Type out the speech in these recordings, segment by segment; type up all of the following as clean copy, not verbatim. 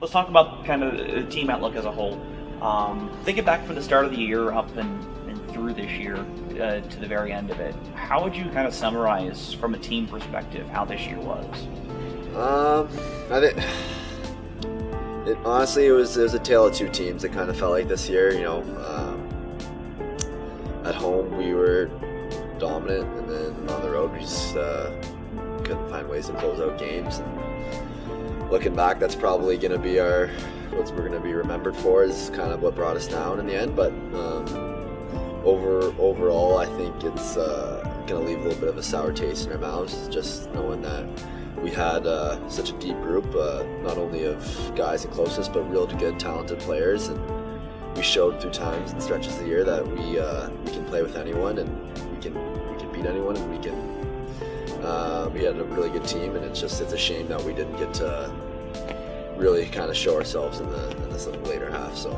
let's talk about kind of the team outlook as a whole. Thinking back from the start of the year up and through this year to the very end of it, how would you kind of summarize from a team perspective how this year was? I think honestly it was a tale of two teams. It kind of felt like this year. At home we were dominant, and then on the road we just couldn't find ways to close out games. And looking back, that's probably going to be what we're going to be remembered for, is kind of what brought us down in the end. But overall, I think it's going to leave a little bit of a sour taste in our mouths, just knowing that we had such a deep group, not only of guys and closest, but real good, talented players. And we showed through times and stretches of the year that we can play with anyone, and we can beat anyone, and we had a really good team. And it's a shame that we didn't get to really kind of show ourselves in this later half. So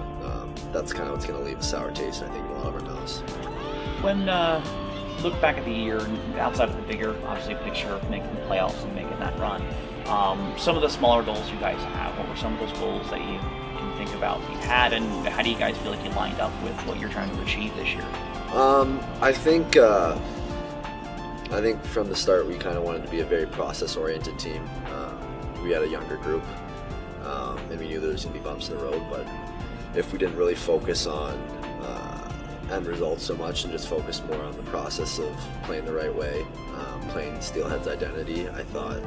that's kind of what's going to leave a sour taste, I think, in a lot of our mouths. When look back at the year, outside of the bigger, obviously, picture of making the playoffs and making that run, some of the smaller goals you guys have, what were some of those goals that you can think about that you had, and how do you guys feel like you lined up with what you're trying to achieve this year? I think from the start we kind of wanted to be a very process-oriented team. We had a younger group, and we knew there was going to be bumps in the road, but if we didn't really focus on end results so much and just focus more on the process of playing the right way, playing Steelhead's identity, I thought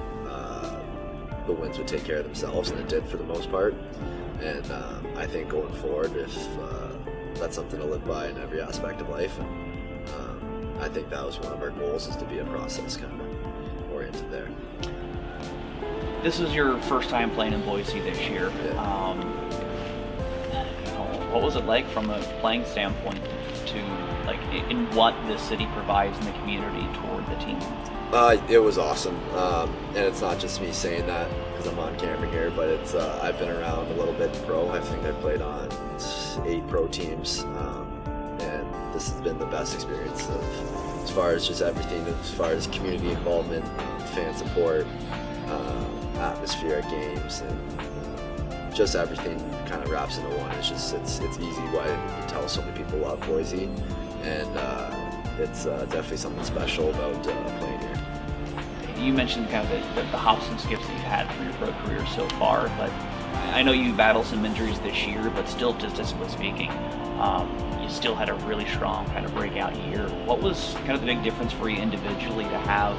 the wins would take care of themselves, and it did for the most part. And I think going forward, if that's something to live by in every aspect of life, and I think that was one of our goals, is to be a process kind of oriented there. This is your first time playing in Boise this year. Yeah. What was it like from a playing standpoint to in what this city provides in the community toward the team? It was awesome, and it's not just me saying that because I'm on camera here, but it's I've been around a little bit in pro. I think I've played on 8 pro teams, and this has been the best experience as far as just everything, as far as community involvement, fan support, atmosphere at games, and just everything kind of wraps into one. It's easy why you can tell so many people love Boise, and it's definitely something special about playing here. You mentioned kind of the hops and skips that you've had through your pro career so far, but I know you battled some injuries this year, but still, statistically speaking, you still had a really strong kind of breakout year. What was kind of the big difference for you individually to have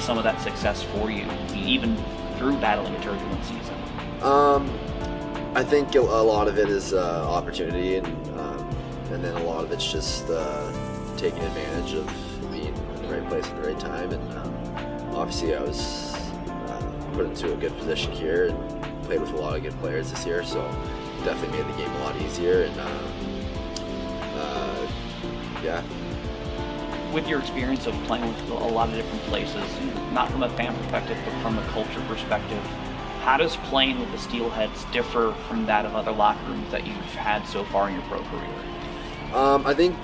some of that success for you, even through battling a turbulent season? I think a lot of it is opportunity, and then a lot of it's just taking advantage of being in the right place at the right time. And obviously I was put into a good position here and played with a lot of good players this year, so definitely made the game a lot easier. And yeah. With your experience of playing with a lot of different places, not from a fan perspective, but from a culture perspective, how does playing with the Steelheads differ from that of other locker rooms that you've had so far in your pro career? I think,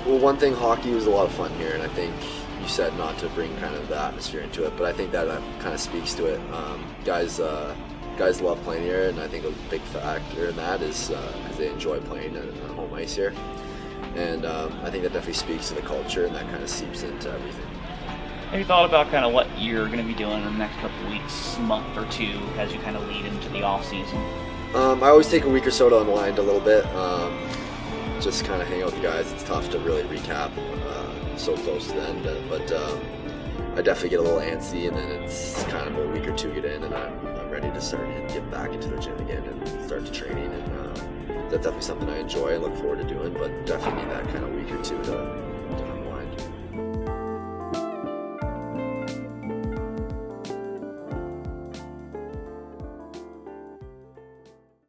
well, one thing, hockey was a lot of fun here, and I think you said not to bring kind of the atmosphere into it, but I think that kind of speaks to it. Guys love playing here, and I think a big factor in that is because they enjoy playing on home ice here. And I think that definitely speaks to the culture, and that kind of seeps into everything. Have you thought about kind of what you're going to be doing in the next couple of weeks, month or two, as you kind of lead into the off season? I always take a week or so to unwind a little bit, just kind of hang out with the guys. It's tough to really recap so close to the end, but I definitely get a little antsy, and then it's kind of a week or two get in, and I'm ready to start and get back into the gym again and start to training. And that's definitely something I enjoy and look forward to doing, but definitely need that kind of week or two to